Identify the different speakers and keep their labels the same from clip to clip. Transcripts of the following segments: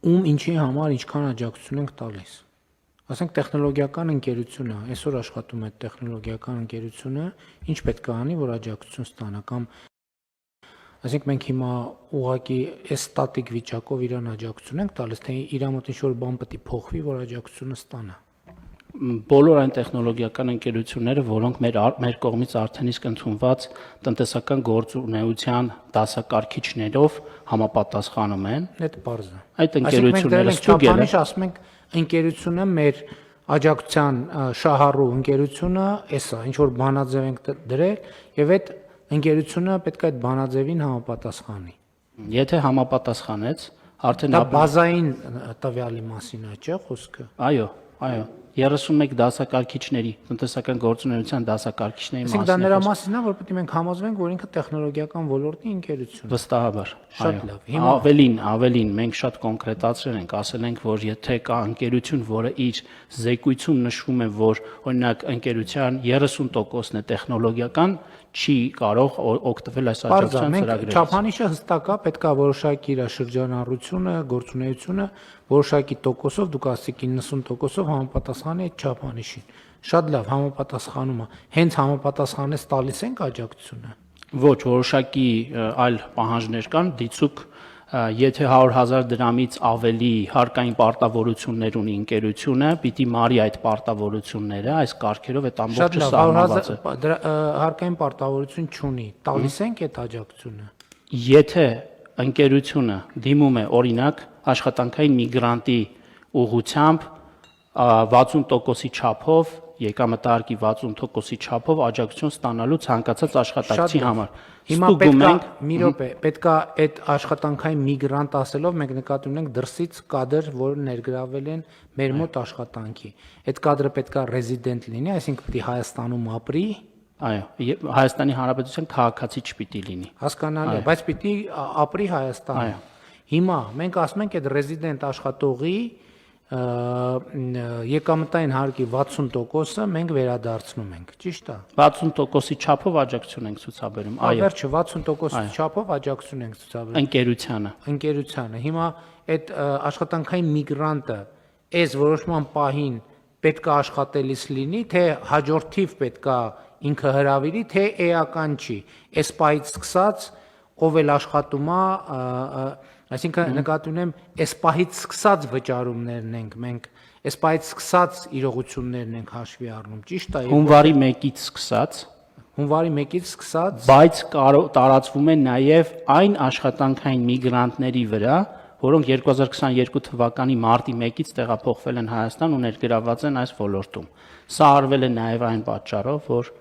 Speaker 1: ում ինչի համար ինչքան աջակցություն ենք տալիս։ Ասենք տեխնոլոգիական ընկերությունը, այսօր աշխատում է տեխնոլոգիական ընկերությունը, ինչ պետք է անի, որ աջակցություն ստանա կամ այսինքն մենք հիմա ուղղակի այս ստատիկ վիճակով իրան աջակցություն ենք տալիս, թե իր մոտ ինչ-որ բան պետք է փոխվի, որ աջակցությունը ստանա։
Speaker 2: Բոլոր այն տեխնոլոգիական ընկերությունները, որոնք մեր կողմից արդեն իսկ ընդունված տնտեսական գործունեության դասակարգիչներով համապատասխանում են,
Speaker 1: Այդ բարձ է։
Speaker 2: այդ ընկերությունները ստուգել են,
Speaker 1: ասում ենք ընկերությունը մեր աջակցության շահառու ընկերությունը, էսա, ինչ որ բանաձև ենք դրել եւ այդ ընկերությունը պետք է այդ բանաձևին համապատասխանի։
Speaker 2: Եթե համապատասխանեց, արդեն
Speaker 1: Դա բազային տվյալի մասին է, չէ՞ խոսքը։
Speaker 2: Այո, 31 դասակարգիչների, տնտեսական գործունեության դասակարգիչների
Speaker 1: Այսինքն դա նրա մասինն է, որ պետք է մենք համոզվենք, որ ինքը տեխնոլոգիական ոլորտի ընկերություն է։
Speaker 2: Վստահաբար։
Speaker 1: Շատ լավ։
Speaker 2: Ավելին, մենք շատ կոնկրետացրել ենք, ասել ենք, որ եթե կա ընկերություն, որը իր զեկույցում նշվում է, որ օրինակ ընկերության 30%-ն է տեխնոլոգիական, չի կարող օգտվել այս աջակցության ծրագրերից։
Speaker 1: Չափանիշը հստակ է, պետք է որոշակի իր շրջանառությունը, գործունեությունը որոշակի տոկոսով, դուք ասացիք 90%-ով համապատասխանի այդ չափանիշին։ Շատ լավ, համապատասխանում է։ Հենց համապատասխանես տալիս ենք աջակցությունը։
Speaker 2: Ոչ, որոշակի այլ պահանջներ կան, դիցուք եթե 100,000 դրամից ավելի հարկային պարտավորություններ ունի ընկերությունը, պիտի մարի այդ պարտավորությունները, այս կարգերով այդ ամբողջը սահմանված է։
Speaker 1: Հարկային պարտավորություն չունի, տալիս ենք այդ աջակցությունը։
Speaker 2: Եթե ընկերությունը դիմում է օրինակ աշխատանքային միգրանտի ուղղությամբ 60%-ի չափով, եկամտահարկի 60%-ի չափով աջակցություն ստանալու ցանկացած աշխատակցի համար։
Speaker 1: Հիմա մի րոպե, պետք է այդ աշխատանքային միգրանտ ասելով մենք նկատի ունենք դրսից կադր, որը ներգրավել են մեր մոտ աշխատանքի։ Այդ կադրը պետք է ռեզիդենտ լինի, այսինքն պետք է Հայաստանում ապրի։
Speaker 2: Այո, Հայաստանի Հանրապետության քաղաքացի չպիտի լինի։
Speaker 1: Հասկանալի է, բայց պիտի ապրի Հայաստանում։ Հիմա մենք ասում ենք այդ ռեզիդենտ աշխատողի եկամտային հարկի 60%-ը մենք վերադարձնում ենք, ճիշտ է։
Speaker 2: 60%-ի չափով աջակցություն ենք ցուցաբերում, այո։
Speaker 1: Վերջը 60%-ի չափով աջակցություն ենք ցուցաբերում ընկերությանը։ Հիմա այդ աշխատանքային միգրանտը այս որոշման պահին պետք է աշխատելիս լինի, թե հաջորդիվ պետք է ինքը հրավիրի, թե էական չի։ Այս պահից սկսած ով էլ աշխատում է, այսինքն նկատի ունեմ, այս պահից սկսած վճարումներն ենք մենք, այս պահից սկսած իրողություններն ենք հաշվի առնում, ճիշտ է։
Speaker 2: Հունվարի 1-ից սկսած, բայց տարածվում է նաև այն աշխատանքային միգրանտների վրա, որոնք 2022 թվականի մարտի 1-ից տեղափոխվել են Հայաստան ու ներգրավված են այս ոլորտում։ Սա արվել է նաև այն պատճառով, որ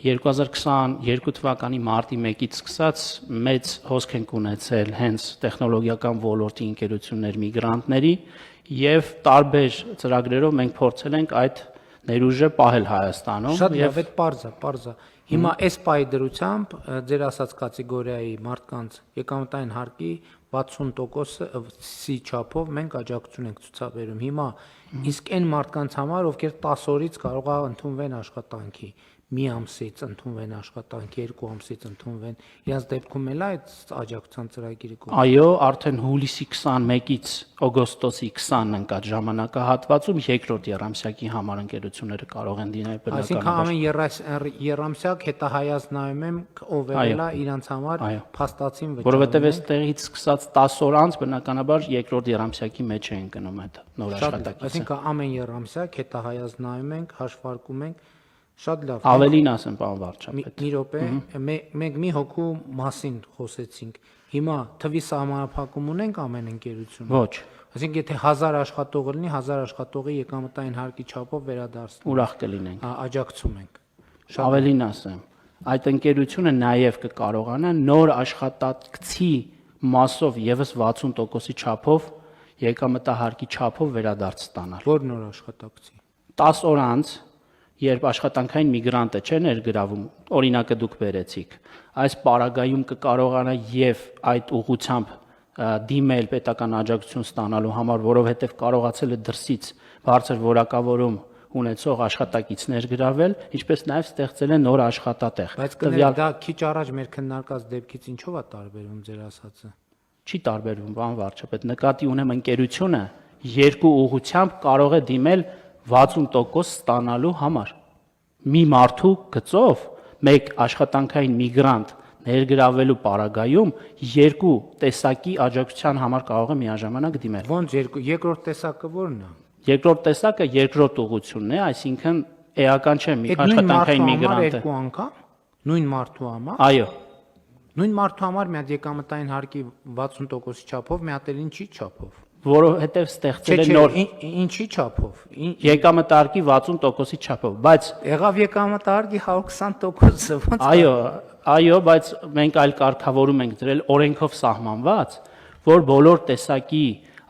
Speaker 2: 2022 թվականի մարտի 1-ից սկսած մեծ հոսք ենք ունեցել հենց տեխնոլոգիական ոլորտի ընկերություններ միգրանտների եւ տարբեր ծրագրերով մենք փորձել ենք այդ ներուժը պահել Հայաստանում։
Speaker 1: Շատ լավ, այդ պարզ է։ Հիմա այս պահի դրությամբ ձեր ասած կատեգորիայի մարդկանց եկամտային հարկի 60%-ի չափով մենք աջակցություն ենք ցուցաբերում։ Հիմա իսկ այն մարդկանց համար, ովքեր 10 օրից կարող է ընդունվեն աշխատանքի, մի ամսից ընդունվեն աշխատանքի, 2 ամսից ընդունվեն, իրենց դեպքում էլ է այդ աջակցության ծրագիրը կողմ։
Speaker 2: Այո, արդեն հուլիսի 21-ից օգոստոսի 20-ն ընկած ժամանակահատվածում երկրորդ եռամսյակի համար ընկերությունները կարող են դիմել բնականաբար։
Speaker 1: Այսինքն ամեն եռամսյակ հետահայաց նայում եմ ով էլ է իրանց համար փաստացին վճարում։
Speaker 2: Որովհետև այստեղից սկսած 10 օր անց բնականաբար երկրորդ եռամսյակի մեջ է ընկնում այդ նոր աշխատակիցը։
Speaker 1: Այսինքն ամեն եռամսյակ հետահայաց նայում ենք, հաշվարկում ենք։ Շատ լավ։
Speaker 2: Ավելին ասեմ, պարոն վարչապետ։
Speaker 1: Մի րոպե, մենք մի հոգու մասին խոսեցինք։ Հիմա թվի սահմանափակում ունենք ամեն ընկերություն։
Speaker 2: Ոչ։
Speaker 1: Այսինքն եթե 1000 աշխատող լինի, 1000 աշխատողի եկամտային հարկի չափով վերադարձնում։
Speaker 2: Ուրախ կլինենք։
Speaker 1: Աջակցում ենք։
Speaker 2: Ավելին ասեմ, այդ ընկերությունը նաև կկարողանա նոր աշխատակցի մասով եւս 60%-ի չափով եկամտահարկի չափով վերադարձ ստանալ։
Speaker 1: Որ նոր աշխատակցի։
Speaker 2: 10 օր անց երբ աշխատանքային միգրանտը չէ ներգրավում, օրինակը դուք բերեցիք, այս պարագայում կկարողանա եւ այդ ուղղությամբ դիմել պետական աջակցություն ստանալու համար, որովհետեւ կարողացել է դրսից բարձր որակավորում ունեցող աշխատակիցներ գրավել, ինչպես նաեւ ստեղծել է նոր աշխատատեղ։
Speaker 1: Բայց դա քիչ առաջ մեր քննարկած դեպքից ինչով է տարբերվում ձեր ասածը։
Speaker 2: Չի տարբերվում, բան վարչապետ, նկատի ունեմ ընկերությունը երկու ուղղությամբ կարող է դիմել 60% ստանալու համար։ Մի մարդու գծով մեկ աշխատանքային միգրանտ ներգրավելու պարագայում երկու տեսակի աջակցության համար կարող է միաժամանակ դիմել։
Speaker 1: Ոնց երկրորդ տեսակը ո՞րն է։
Speaker 2: Երկրորդ տեսակը երկրորդ ուղղությունն է, այսինքն էական չէ մի աշխատանքային միգրանտը։
Speaker 1: Երկու անգամ նույն մարդու համար։
Speaker 2: Այո։
Speaker 1: Նույն մարդու համար մի հատ եկամտային հարկի 60%-ի չափով, մի հատ էլ ինչի չափով։
Speaker 2: Որովհետև ստեղծել է նոր
Speaker 1: ինչի չափով։
Speaker 2: եկամտարկի 60%-ի չափով, բայց
Speaker 1: եղավ եկամտարկի 120%-ը ոնց։
Speaker 2: Այո, բայց մենք այլ կարգավորում ենք դրել օրենքով սահմանված, որ բոլոր տեսակի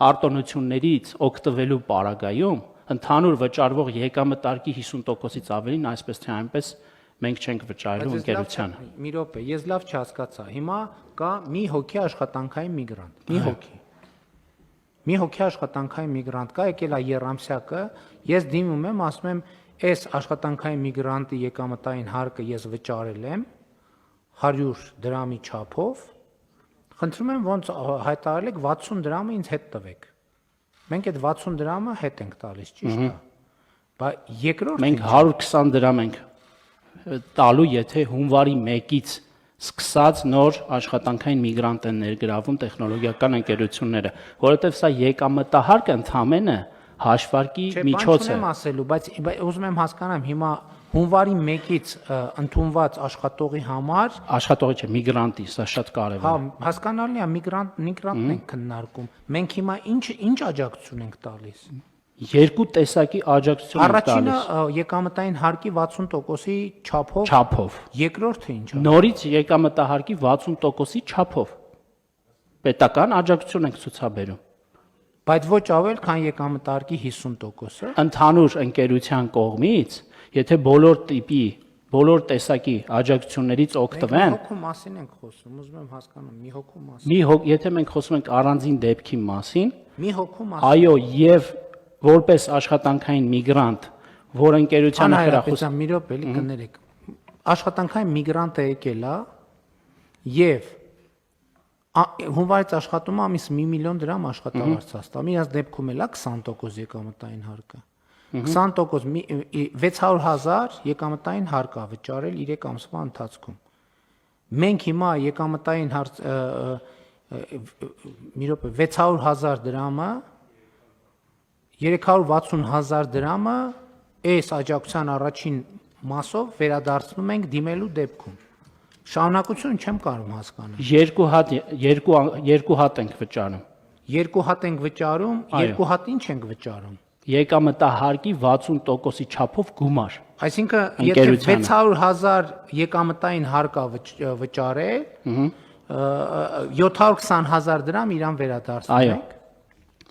Speaker 2: արտոնություններից օգտվելու պարագայում ընդհանուր վճարվող եկամտարկի 50%-ից ավելին այսպես թե այնպես մենք չենք վճարելու ընկերությանը։
Speaker 1: Մի րոպե, ես լավ չհասկացա։ Հիմա կա մի հոգի աշխատանքային միգրանտ, մի հոգի աշխատանքային միգրանտ կա, եկել է Երամսյակը, ես դիմում եմ, ասում եմ, այս աշխատանքային միգրանտի եկամտային հարկը ես վճարել եմ 100 դրամի չափով, խնդրում եմ ոնց հայտարարել եք 60 դրամը ինձ հետ տվեք։ Մենք այդ 60 դրամը հետ ենք տալիս, ճիշտ է։ Բայց երկրորդ
Speaker 2: մենք 120 դրամ ենք տալու, եթե հունվարի 1-ից սկսած նոր աշխատանքային միգրանտ են ներգրավում տեխնոլոգիական ընկերությունները, որովհետև սա եկամտահարկը ընդհանրապես հաշվարկի միջոց է։
Speaker 1: Չեմ ասելու, բայց ուզում եմ հասկանամ հիմա հունվարի 1-ից ընդունված աշխատողի համար
Speaker 2: աշխատողի չէ, միգրանտի, սա շատ կարևոր է։
Speaker 1: Հա, հասկանալի է, միգրանտն ենք քննարկում։ Մենք հիմա ինչ աջակցություն ենք տալիս։
Speaker 2: Երկու տեսակի աջակցություն ենք տալիս։
Speaker 1: Առաջինը եկամտային հարկի 60%-ի
Speaker 2: չափով։
Speaker 1: Երկրորդը ինչ է։
Speaker 2: Նորից եկամտահարկի 60%-ի չափով։ Պետական աջակցություն ենք ցուցաբերում։
Speaker 1: Բայց ոչ ավել, քան եկամտարկի 50%-ը։
Speaker 2: Ընդհանուր ընկերության կողմից, եթե բոլոր տեսակի աջակցություններից օգտվեն,
Speaker 1: մի հոգու մասին ենք խոսում, ուզում եմ հասկանամ, մի հոգու մասին։
Speaker 2: Եթե մենք խոսում ենք առանձին դեպքի մասին,
Speaker 1: մի հոգու մասին։
Speaker 2: այո, եւ որպես աշխատանքային միգրանտ, որ ընկերությանը
Speaker 1: հրախուսան մի րոպե էլի կներեք։ Աշխատանքային միգրանտը եկել է եւ հունվարից աշխատում է ամիս 1 միլիոն դրամ աշխատավարձ ստանում։ Իրաց դեպքում էլ է 20% եկամտային հարկը։ 20% 600,000 եկամտային հարկ է վճարել 3 ամսվա ընթացքում։ Մենք հիմա եկամտային մի րոպե 600,000 դրամը 360,000 դրամը այս աջակցության առաջին մասով վերադարձնում ենք դիմելու դեպքում։ Շարունակություն չեմ կարող հասկանալ։
Speaker 2: Երկու հատ ենք վճարում։
Speaker 1: Երկու հատ ենք վճարում, երկու հատ ինչ ենք վճարում։
Speaker 2: Եկամտահարկի 60%-ի չափով գումար։
Speaker 1: Այսինքն, եթե 600,000 եկամտային հարկ է վճարել, 720,000 դրամ իրան վերադարձնում ենք։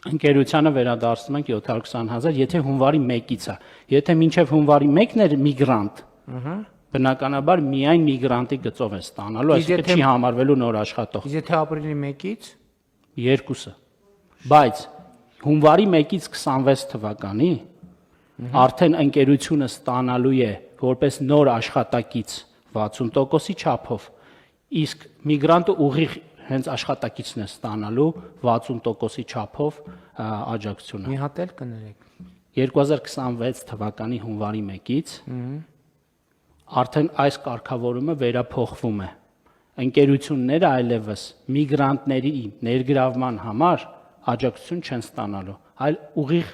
Speaker 2: Ընկերությանը վերադարձնում ենք 720,000, եթե հունվարի 1-ից է։ Եթե մինչև հունվարի 1-ն էր միգրանտ, բնականաբար միայն միգրանտի գծով է ստանալու, այսինքն չի համարվելու նոր աշխատող։
Speaker 1: Իսկ եթե ապրիլի 1-ից
Speaker 2: երկուսը։ Բայց հունվարի 1-ից 26 թվականի արդեն ընկերությունը ստանալու է որպես նոր աշխատակից 60%-ի չափով, իսկ միգրանտը ուղիղ հենց աշխատակիցն է ստանալու 60%-ի չափով աջակցությունը։
Speaker 1: Մի հատ էլ կներեք։
Speaker 2: 2026 թվականի հունվարի 1-ից արդեն այս կարգավորումը վերափոխվում է։ Ընկերությունները այլևս միգրանտների ներգրավման համար աջակցություն չեն ստանալու, այլ ուղիղ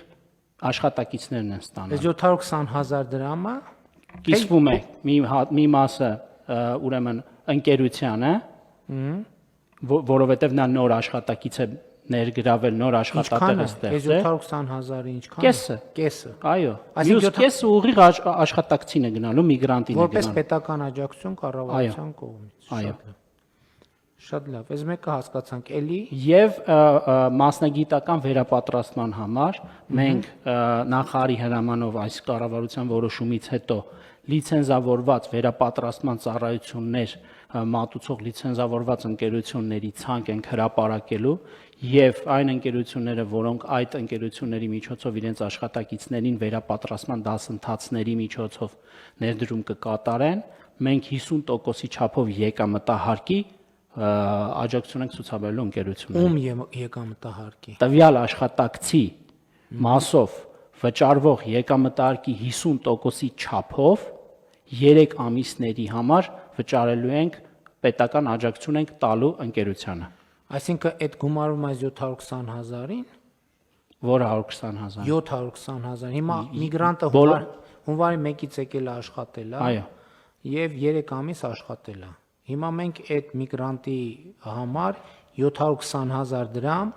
Speaker 2: աշխատակիցներն են ստանալու։
Speaker 1: 720,000 դրամը
Speaker 2: կիսվում է մի մասը ուրեմն ընկերությանը, որովհետև նա նոր աշխատակից է ներգրավել, նոր աշխատատեղ է ստեղծել։
Speaker 1: 720,000-ը ինչքան։
Speaker 2: Կեսը։ Այո։ Մյուս կեսը ուղիղ աշխատակցին է գնալու, միգրանտին է գնալու։
Speaker 1: Որպես պետական աջակցություն կառավարության կողմից։
Speaker 2: Այո։
Speaker 1: Շատ լավ, այս մեկը հասկացանք, էլի
Speaker 2: եւ մասնագիտական վերապատրաստման համար մենք նախարարի հրամանով այս կառավարության որոշումից հետո լիցենզավորված վերապատրաստման ծառայություններ մատուցող լիցենզավորված ընկերությունների ցանկ ենք հրապարակելու եւ այն ընկերությունները, որոնք այդ ընկերությունների միջոցով իրենց աշխատակիցներին վերապատրաստման դասընթացների միջոցով ներդրում կկատարեն, մենք 50%-ի չափով եկամտահարկի աջակցություն ենք ցուցաբերելու ընկերություններին։
Speaker 1: Ում եկամտահարկի։
Speaker 2: Տվյալ աշխատակցի մասով վճարվող եկամտահարկի 50%-ի չափով 3 ամիսների համար վճարելու ենք պետական աջակցություն ենք տալու ընկերությանը։
Speaker 1: Այսինքն այդ գումարում այս 720,000-ին,
Speaker 2: Որը 120,000։
Speaker 1: 720,000։ Հիմա միգրանտը հունվարի 1-ից եկել է աշխատել,
Speaker 2: Այո։
Speaker 1: եւ 3 ամիս աշխատել է։ Հիմա մենք այդ միգրանտի համար 720,000 դրամ,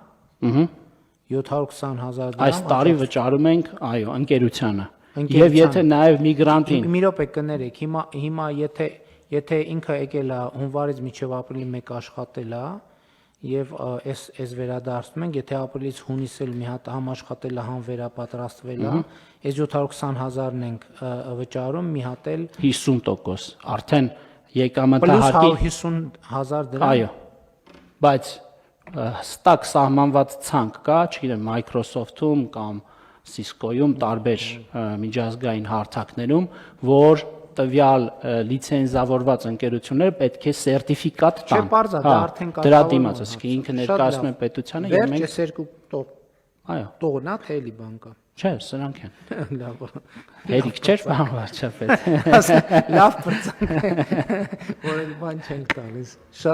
Speaker 1: 720,000 դրամ
Speaker 2: Այս տարի վճարում ենք, այո, ընկերությանը։ Եվ
Speaker 1: Ընկերությանը։
Speaker 2: եթե նաև միգրանտին
Speaker 1: Մի րոպե կներեք, հիմա եթե ինքը եկել է հունվարից մինչև ապրիլի 1 աշխատել է, եւ այս վերադարձնում ենք, եթե ապրիլից հունիս էլ մի հատ համ աշխատել է, համ վերապատրաստվել է, այս 720,000-ն ենք վճարում, մի հատ էլ
Speaker 2: 50%, արդեն
Speaker 1: պլյուս
Speaker 2: եկամտահարկի
Speaker 1: 150,000 դրամ։
Speaker 2: Այո, բայց հստակ սահմանված ցանկ կա, չգիտեմ, Microsoft-ում կամ Cisco-ում տարբեր միջազգային հարթակներում, որ տվյալ լիցենզավորված ընկերությունները պետք է սերտիֆիկատ տան։
Speaker 1: Չէ, պարզ է, դա արդեն
Speaker 2: Դրա
Speaker 1: կարգավորվում
Speaker 2: դիմաց,
Speaker 1: է,
Speaker 2: ասենք ինքը
Speaker 1: շատ
Speaker 2: ներկայացնում է
Speaker 1: լավ։
Speaker 2: պետությանը եւ
Speaker 1: Վերջ
Speaker 2: մենք
Speaker 1: էս երկու
Speaker 2: այո,
Speaker 1: տողնա թե էլի բան կա։
Speaker 2: չէ, սրանք են։
Speaker 1: Լավ։
Speaker 2: Հերիք չէր բան վարչապետ։
Speaker 1: Լավ բրցանք, որ էլ բան չենք տալիս։ Շատ